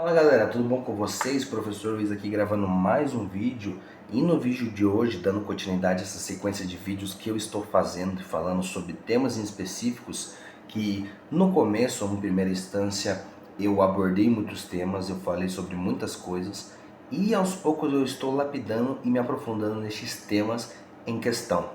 Fala galera, tudo bom com vocês? Professor Luiz aqui gravando mais um vídeo e no vídeo de hoje, dando continuidade a essa sequência de vídeos que eu estou fazendo e falando sobre temas em específicos que no começo, em primeira instância, eu abordei muitos temas, eu falei sobre muitas coisas e aos poucos eu estou lapidando e me aprofundando nestes temas em questão.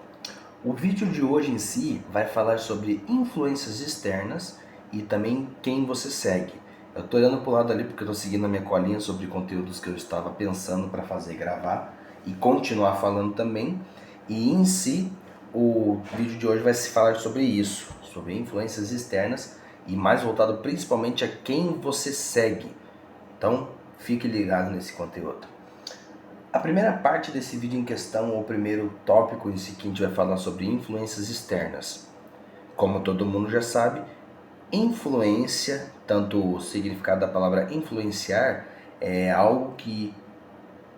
O vídeo de hoje em si vai falar sobre influências externas e também quem você segue. Eu estou olhando para o lado ali porque eu estou seguindo a minha colinha sobre conteúdos que eu estava pensando para fazer gravar e continuar falando também. E em si, o vídeo de hoje vai se falar sobre isso, sobre influências externas e mais voltado principalmente a quem você segue. Então, fique ligado nesse conteúdo. A primeira parte desse vídeo em questão, ou o primeiro tópico em si que a gente vai falar sobre influências externas. Como todo mundo já sabe, influência, tanto o significado da palavra influenciar, é algo que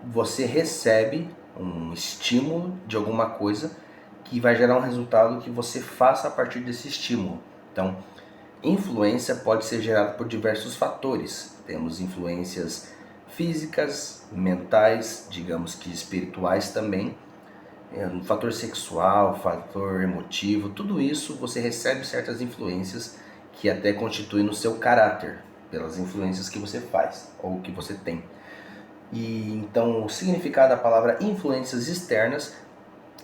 você recebe um estímulo de alguma coisa que vai gerar um resultado que você faça a partir desse estímulo. Então, influência pode ser gerada por diversos fatores. Temos influências físicas, mentais, digamos que espirituais também, um fator sexual, fator emotivo, tudo isso você recebe certas influências que até constituem no seu caráter, pelas influências que você faz ou que você tem. E então o significado da palavra influências externas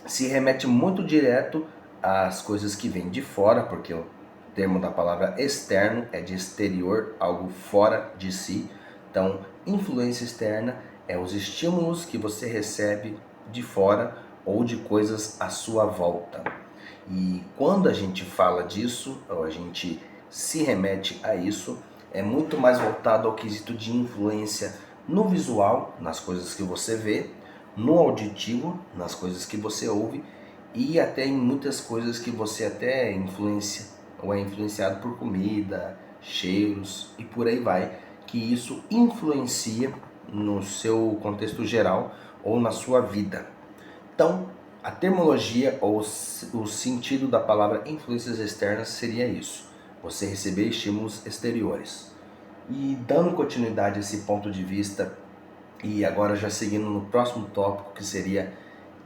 se remete muito direto às coisas que vêm de fora, porque o termo da palavra externo é de exterior, algo fora de si. Então, influência externa é os estímulos que você recebe de fora ou de coisas à sua volta. E quando a gente fala disso, ou a gente se remete a isso, é muito mais voltado ao quesito de influência no visual, nas coisas que você vê, no auditivo, nas coisas que você ouve e até em muitas coisas que você até influencia ou é influenciado por comida, cheiros e por aí vai, que isso influencia no seu contexto geral ou na sua vida. Então, a terminologia ou o sentido da palavra influências externas seria isso: você receber estímulos exteriores. E dando continuidade a esse ponto de vista, e agora já seguindo no próximo tópico, que seria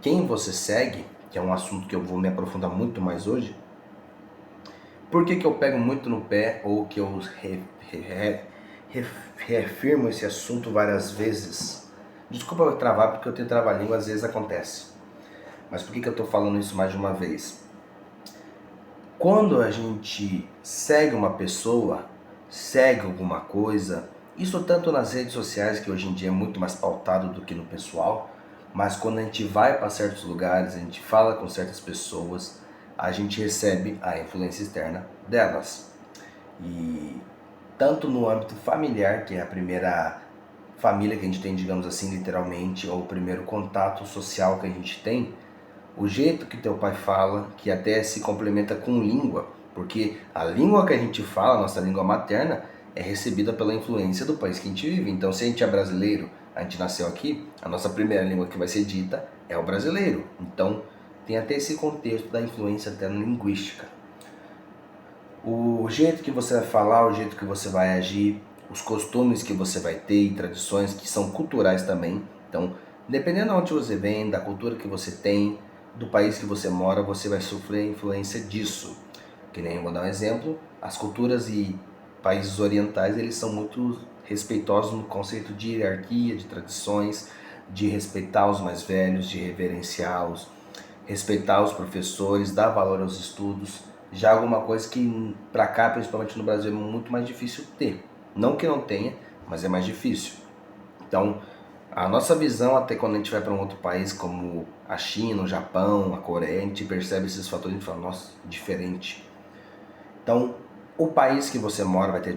quem você segue, que é um assunto que eu vou me aprofundar muito mais hoje. Por que eu pego muito no pé, ou que eu reafirmo esse assunto várias vezes? Desculpa eu travar, porque eu tenho trava-língua, às vezes acontece. Mas por que eu estou falando isso mais de uma vez? Quando a gente segue uma pessoa, segue alguma coisa, isso tanto nas redes sociais, que hoje em dia é muito mais pautado do que no pessoal, mas quando a gente vai para certos lugares, a gente fala com certas pessoas, a gente recebe a influência externa delas. E tanto no âmbito familiar, que é a primeira família que a gente tem, digamos assim, literalmente, ou o primeiro contato social que a gente tem, o jeito que teu pai fala, que até se complementa com língua, porque a língua que a gente fala, nossa língua materna, é recebida pela influência do país que a gente vive. Então, se a gente é brasileiro, a gente nasceu aqui, a nossa primeira língua que vai ser dita é o brasileiro. Então, tem até esse contexto da influência até linguística. O jeito que você vai falar, o jeito que você vai agir, os costumes que você vai ter e tradições que são culturais também. Então, dependendo de onde você vem, da cultura que você tem, do país que você mora, você vai sofrer influência disso. Que nem, vou dar um exemplo, as culturas e países orientais, eles são muito respeitosos no conceito de hierarquia, de tradições, de respeitar os mais velhos, de reverenciá-los, respeitar os professores, dar valor aos estudos. Já alguma coisa que para cá, principalmente no Brasil, é muito mais difícil ter. Não que não tenha, mas é mais difícil. Então, a nossa visão, até quando a gente vai para um outro país como a China, o Japão, a Coreia, a gente percebe esses fatores e fala, nossa, diferente. Então, o país que você mora vai ter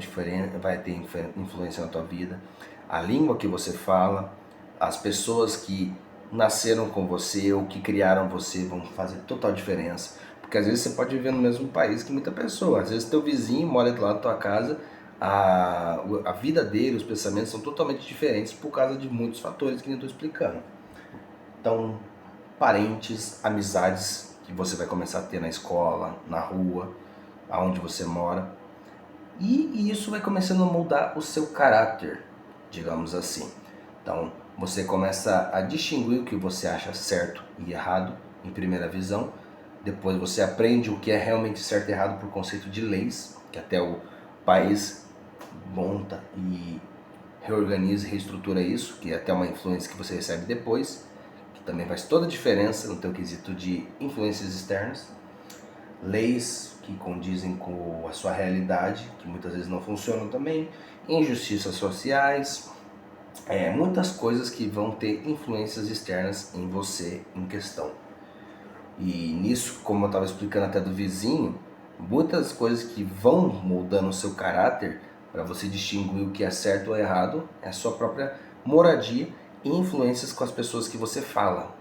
influência na tua vida, a língua que você fala, as pessoas que nasceram com você ou que criaram você vão fazer total diferença. Porque às vezes você pode viver no mesmo país que muita pessoa, às vezes teu vizinho mora do lado da tua casa, a vida dele, os pensamentos são totalmente diferentes por causa de muitos fatores que eu estou explicando. Então, parentes, amizades que você vai começar a ter na escola, na rua, aonde você mora. E isso vai começando a mudar o seu caráter. digamos assim. Então, você começa a distinguir o que você acha certo e errado em primeira visão. Depois você aprende o que é realmente certo e errado por conceito de leis, que até o país monta e reorganiza e reestrutura isso, que é até uma influência que você recebe depois, que também faz toda a diferença no teu quesito de influências externas. Leis que condizem com a sua realidade, que muitas vezes não funcionam também, injustiças sociais, muitas coisas que vão ter influências externas em você em questão. E nisso, como eu estava explicando até do vizinho, muitas coisas que vão moldando o seu caráter para você distinguir o que é certo ou errado é a sua própria moradia e influências com as pessoas que você fala.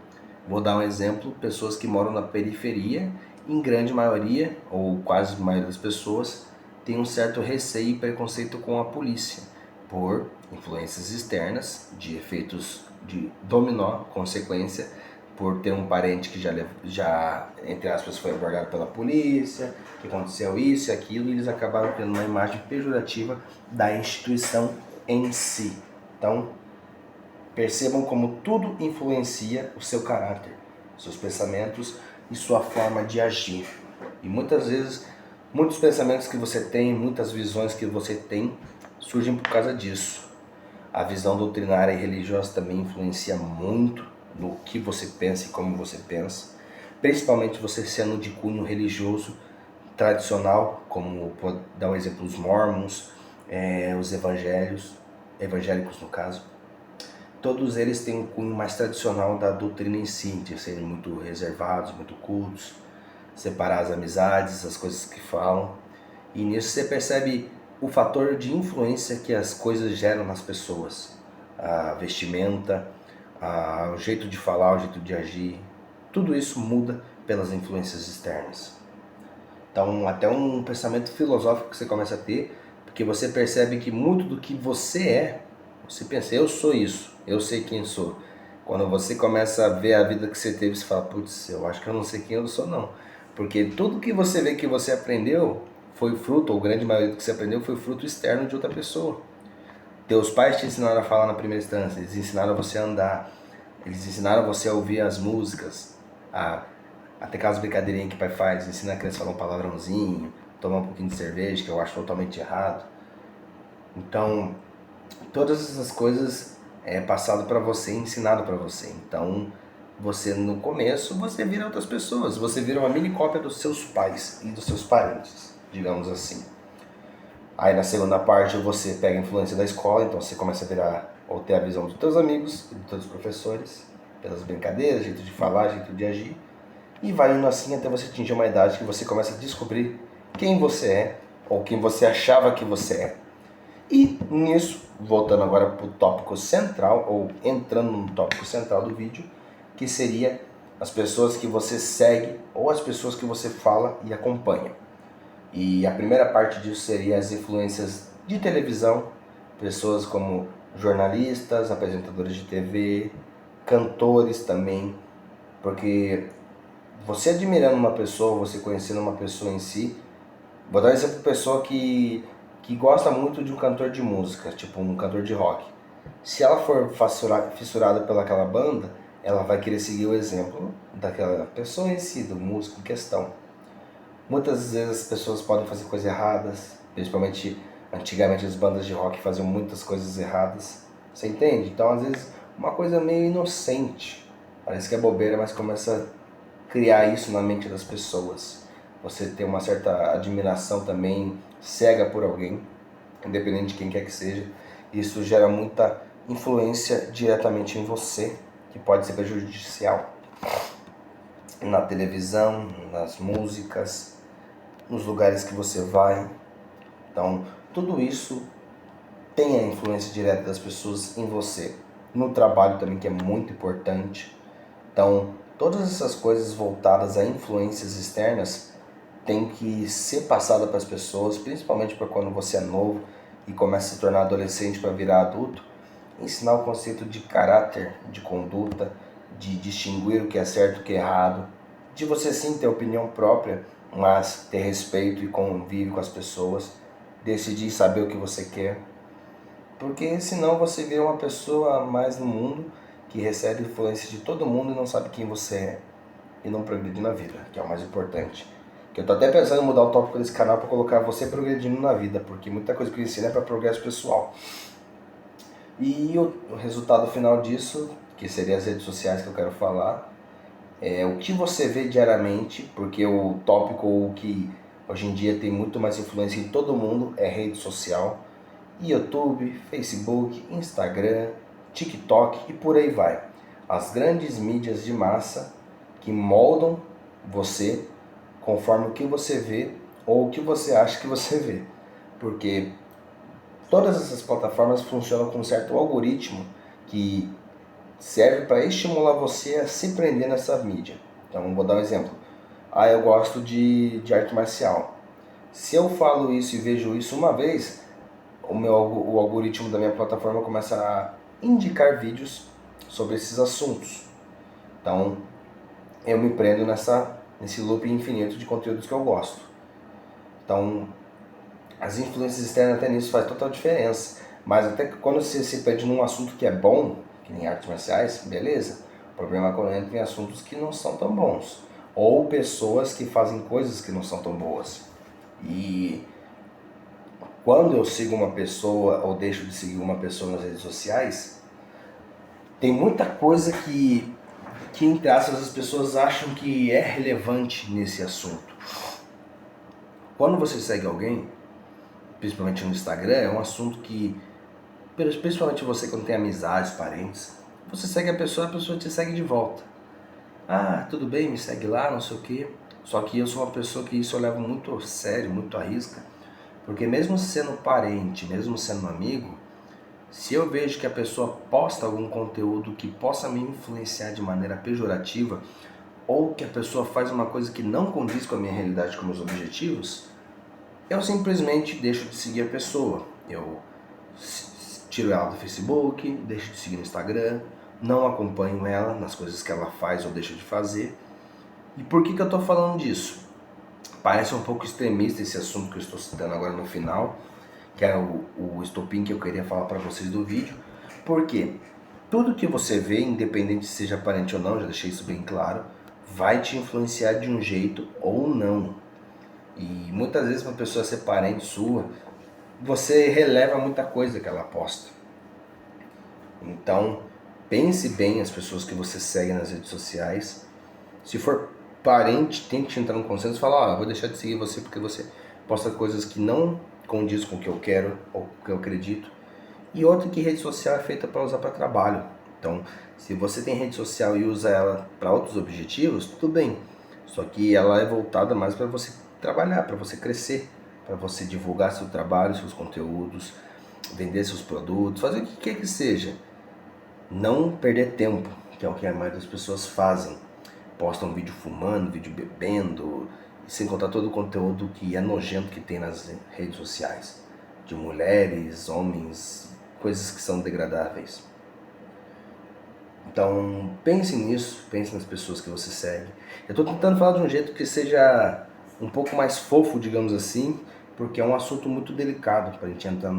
Vou dar um exemplo: pessoas que moram na periferia, em grande maioria, ou quase a maioria das pessoas, tem um certo receio e preconceito com a polícia, por influências externas, de efeitos de dominó, consequência, por ter um parente que já entre aspas, foi abordado pela polícia, que aconteceu isso e aquilo, e eles acabaram tendo uma imagem pejorativa da instituição em si. Então, percebam como tudo influencia o seu caráter, seus pensamentos e sua forma de agir. E muitas vezes, muitos pensamentos que você tem, muitas visões que você tem, surgem por causa disso. A visão doutrinária e religiosa também influencia muito no que você pensa e como você pensa, principalmente você sendo de cunho religioso tradicional, como pode dar um exemplo, os mormons, os evangélicos no caso. Todos eles têm um cunho mais tradicional da doutrina em si, de serem muito reservados, muito cultos, separar as amizades, as coisas que falam. E nisso você percebe o fator de influência que as coisas geram nas pessoas. A vestimenta, o jeito de falar, o jeito de agir, tudo isso muda pelas influências externas. Então, até um pensamento filosófico que você começa a ter, porque você percebe que muito do que você é, você pensa, eu sou isso, eu sei quem sou. Quando você começa a ver a vida que você teve, você fala, putz, eu acho que eu não sei quem eu sou não. Porque tudo que você vê que você aprendeu foi fruto, ou grande maioria do que você aprendeu foi fruto externo de outra pessoa. Teus pais te ensinaram a falar na primeira instância, eles ensinaram você a andar, eles ensinaram você a ouvir as músicas, até aquelas brincadeirinhas que o pai faz, ensina a criança a falar um palavrãozinho, tomar um pouquinho de cerveja, que eu acho totalmente errado. Então, todas essas coisas é passado para você, ensinado para você. Então, você no começo, você vira outras pessoas, você vira uma mini cópia dos seus pais e dos seus parentes, digamos assim. Aí na segunda parte você pega a influência da escola, então você começa a virar ou ter a visão dos teus amigos e dos teus professores, pelas brincadeiras, jeito de falar, jeito de agir. E vai indo assim até você atingir uma idade que você começa a descobrir quem você é, ou quem você achava que você é. E nisso, voltando agora para o tópico central, ou entrando no tópico central do vídeo, que seria as pessoas que você segue ou as pessoas que você fala e acompanha. E a primeira parte disso seria as influências de televisão, pessoas como jornalistas, apresentadores de TV, cantores também, porque você admirando uma pessoa, você conhecendo uma pessoa em si, vou dar um exemplo de pessoa que gosta muito de um cantor de música, tipo um cantor de rock. Se ela for fissurada pelaquela banda, ela vai querer seguir o exemplo daquela pessoa em si, do músico em questão. Muitas vezes as pessoas podem fazer coisas erradas, principalmente antigamente as bandas de rock faziam muitas coisas erradas. Você entende? Então às vezes uma coisa meio inocente, parece que é bobeira, mas começa a criar isso na mente das pessoas. Você tem uma certa admiração também cega por alguém, independente de quem quer que seja. Isso gera muita influência diretamente em você, que pode ser prejudicial. Na televisão, nas músicas, nos lugares que você vai. Então, tudo isso tem a influência direta das pessoas em você. No trabalho também, que é muito importante. Então, todas essas coisas voltadas a influências externas tem que ser passada para as pessoas, principalmente para quando você é novo e começa a se tornar adolescente para virar adulto. Ensinar o conceito de caráter, de conduta, de distinguir o que é certo e o que é errado, de você sim ter opinião própria, mas ter respeito e convívio com as pessoas, decidir saber o que você quer, Porque senão você vira uma pessoa a mais no mundo que recebe influência de todo mundo e não sabe quem você é e não progride na vida, que é o mais importante. Que eu tô até pensando em mudar o tópico desse canal para colocar você progredindo na vida, porque muita coisa que eu ensino é para progresso pessoal. E o resultado final disso, que seria as redes sociais que eu quero falar, é o que você vê diariamente, porque o tópico o que hoje em dia tem muito mais influência em todo mundo é rede social, YouTube, Facebook, Instagram, TikTok e por aí vai. As grandes mídias de massa que moldam você conforme o que você vê ou o que você acha que você vê. Porque todas essas plataformas funcionam com um certo algoritmo que serve para estimular você a se prender nessa mídia. Então, vou dar um exemplo. Eu gosto de arte marcial. Se eu falo isso e vejo isso uma vez, o algoritmo da minha plataforma começa a indicar vídeos sobre esses assuntos. Então, eu me prendo nesse loop infinito de conteúdos que eu gosto. Então, as influências externas até nisso faz total diferença. Mas até que quando você se perde num assunto que é bom, que nem artes marciais, beleza. O problema é quando entra em assuntos que não são tão bons. Ou pessoas que fazem coisas que não são tão boas. E quando eu sigo uma pessoa ou deixo de seguir uma pessoa nas redes sociais, tem muita coisa que entre aspas, as pessoas acham que é relevante nesse assunto. Quando você segue alguém, principalmente no Instagram, é um assunto que, principalmente você quando tem amizades, parentes, você segue a pessoa te segue de volta. Tudo bem, me segue lá, não sei o quê. Só que eu sou uma pessoa que isso eu levo muito a sério, muito à risca, porque mesmo sendo parente, mesmo sendo amigo, se eu vejo que a pessoa posta algum conteúdo que possa me influenciar de maneira pejorativa, ou que a pessoa faz uma coisa que não condiz com a minha realidade, com meus objetivos, eu simplesmente deixo de seguir a pessoa. Eu tiro ela do Facebook, deixo de seguir no Instagram, não acompanho ela nas coisas que ela faz ou deixa de fazer. E por que eu estou falando disso? Parece um pouco extremista esse assunto que eu estou citando agora no final, que era o estopim que eu queria falar para vocês do vídeo. Porque tudo que você vê, independente se seja parente ou não, já deixei isso bem claro, vai te influenciar de um jeito ou não. E muitas vezes uma pessoa ser parente sua, você releva muita coisa que ela posta. Então, pense bem as pessoas que você segue nas redes sociais. Se for parente, tente entrar num consenso e falar, vou deixar de seguir você porque você posta coisas que não condiz com o que eu quero ou o que eu acredito. E outra que rede social é feita para usar para trabalho. Então, se você tem rede social e usa ela para outros objetivos, tudo bem. Só que ela é voltada mais para você trabalhar, para você crescer, para você divulgar seu trabalho, seus conteúdos, vender seus produtos, fazer o que quer que seja. Não perder tempo, que é o que a maioria das pessoas fazem. Postam vídeo fumando, vídeo bebendo, sem contar todo o conteúdo que é nojento que tem nas redes sociais. De mulheres, homens, coisas que são degradáveis. Então, pense nisso, pense nas pessoas que você segue. Eu estou tentando falar de um jeito que seja um pouco mais fofo, digamos assim, porque é um assunto muito delicado para a gente entrar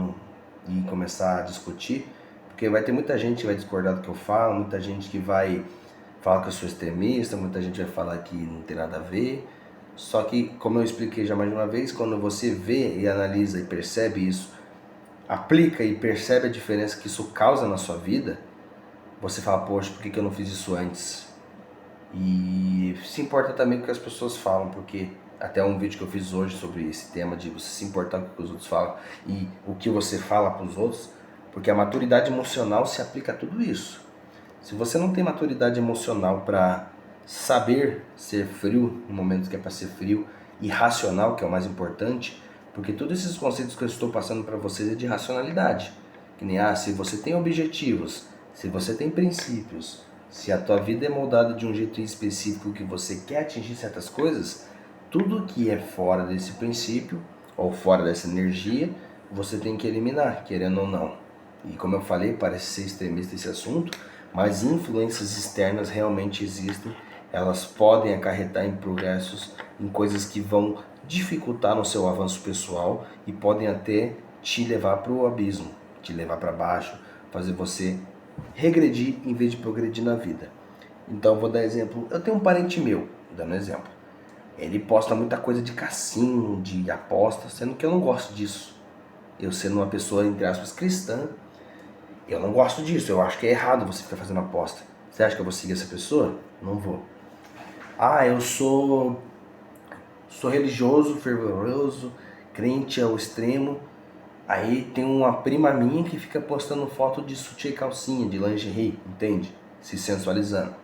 e começar a discutir, porque vai ter muita gente que vai discordar do que eu falo, muita gente que vai falar que eu sou extremista, muita gente vai falar que não tem nada a ver. Só que, como eu expliquei já mais de uma vez, quando você vê e analisa e percebe isso, aplica e percebe a diferença que isso causa na sua vida, você fala, poxa, por que eu não fiz isso antes? E se importa também com o que as pessoas falam, porque até um vídeo que eu fiz hoje sobre esse tema de você se importar com o que os outros falam e o que você fala para os outros, porque a maturidade emocional se aplica a tudo isso. Se você não tem maturidade emocional para saber ser frio no momento que é para ser frio e racional, que é o mais importante, porque todos esses conceitos que eu estou passando para vocês é de racionalidade. Que nem, se você tem objetivos, se você tem princípios, se a tua vida é moldada de um jeito específico que você quer atingir certas coisas, tudo que é fora desse princípio ou fora dessa energia, você tem que eliminar, querendo ou não. E como eu falei, parece ser extremista esse assunto, mas influências externas realmente existem, elas podem acarretar em progressos, em coisas que vão dificultar no seu avanço pessoal e podem até te levar para o abismo. te levar para baixo, fazer você regredir em vez de progredir na vida. Então, vou dar exemplo. Eu tenho um parente meu, dando exemplo. Ele posta muita coisa de cassino, de aposta, sendo que eu não gosto disso. Eu sendo uma pessoa, entre aspas, cristã, eu não gosto disso. Eu acho que é errado você ficar fazendo aposta. Você acha que eu vou seguir essa pessoa? Não vou. Ah, eu sou religioso, fervoroso, crente ao extremo. Aí tem uma prima minha que fica postando foto de sutiã e calcinha, de lingerie, entende? Se sensualizando.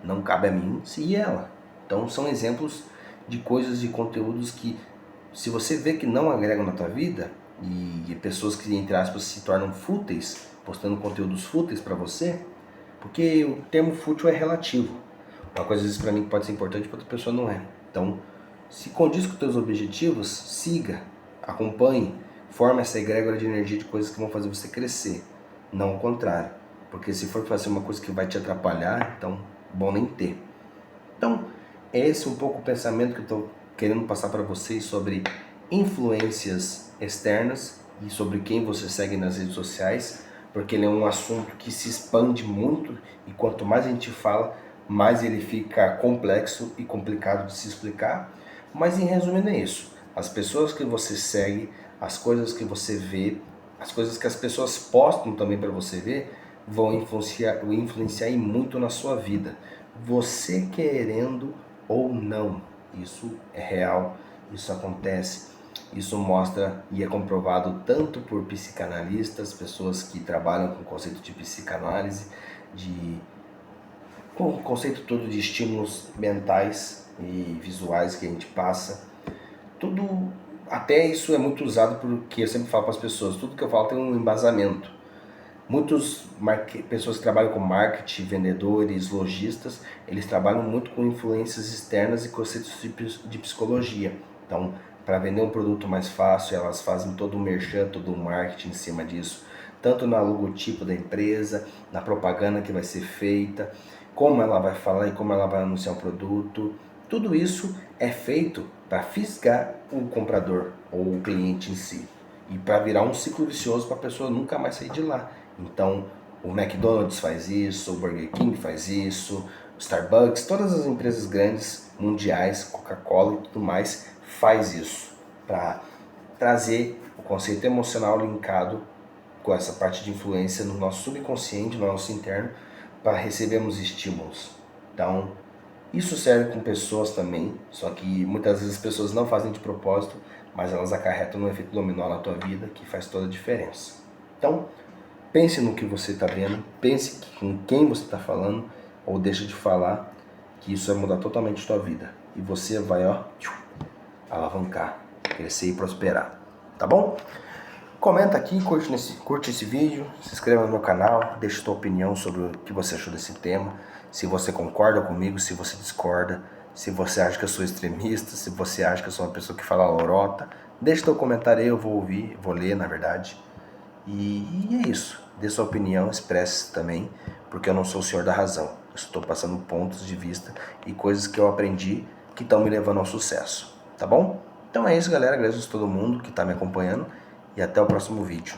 Não cabe a mim seguir ela. Então são exemplos de coisas, de conteúdos que, se você vê que não agregam na tua vida, e pessoas que, entre aspas, se tornam fúteis, postando conteúdos fúteis para você, porque o termo fútil é relativo. Uma coisa às vezes para mim pode ser importante, para outra pessoa não é. Então, se condiz com os teus objetivos, siga, acompanhe, forme essa egrégora de energia de coisas que vão fazer você crescer, não o contrário. Porque se for fazer uma coisa que vai te atrapalhar, então, bom nem ter. Então, esse é um pouco o pensamento que eu estou querendo passar para vocês sobre influências externas e sobre quem você segue nas redes sociais, porque ele é um assunto que se expande muito e quanto mais a gente fala, mais ele fica complexo e complicado de se explicar. Mas em resumo é isso. As pessoas que você segue, as coisas que você vê, as coisas que as pessoas postam também para você ver, vão influenciar muito na sua vida. Você querendo ou não, isso é real, isso acontece. Isso mostra e é comprovado tanto por psicanalistas, pessoas que trabalham com o conceito de psicanálise, com o conceito todo de estímulos mentais e visuais que a gente passa. Tudo, até isso é muito usado porque eu sempre falo para as pessoas, tudo que eu falo tem um embasamento. Muitas pessoas que trabalham com marketing, vendedores, lojistas, eles trabalham muito com influências externas e conceitos de psicologia. Então, para vender um produto mais fácil, elas fazem todo o merchan, todo o marketing em cima disso. Tanto no logotipo da empresa, na propaganda que vai ser feita, como ela vai falar e como ela vai anunciar o produto. Tudo isso é feito para fisgar o comprador ou o cliente em si. E para virar um ciclo vicioso para a pessoa nunca mais sair de lá. Então, o McDonald's faz isso, o Burger King faz isso, o Starbucks, todas as empresas grandes, mundiais, Coca-Cola e tudo mais, faz isso. Para trazer o conceito emocional linkado com essa parte de influência no nosso subconsciente, no nosso interno, para recebermos estímulos. Então, isso serve com pessoas também, só que muitas vezes as pessoas não fazem de propósito, mas elas acarretam um efeito dominó na tua vida que faz toda a diferença. Então, pense no que você está vendo, pense com quem você está falando, ou deixa de falar, que isso vai mudar totalmente a tua vida. E você vai, alavancar, crescer e prosperar. Tá bom? Comenta aqui, curte esse vídeo, se inscreva no meu canal, deixe sua opinião sobre o que você achou desse tema, se você concorda comigo, se você discorda, se você acha que eu sou extremista, se você acha que eu sou uma pessoa que fala lorota, deixe seu comentário aí, eu vou ouvir, vou ler na verdade. E é isso, dê sua opinião, expresse também, porque eu não sou o senhor da razão, eu estou passando pontos de vista e coisas que eu aprendi que estão me levando ao sucesso, tá bom? Então é isso galera, agradeço a todo mundo que está me acompanhando e até o próximo vídeo.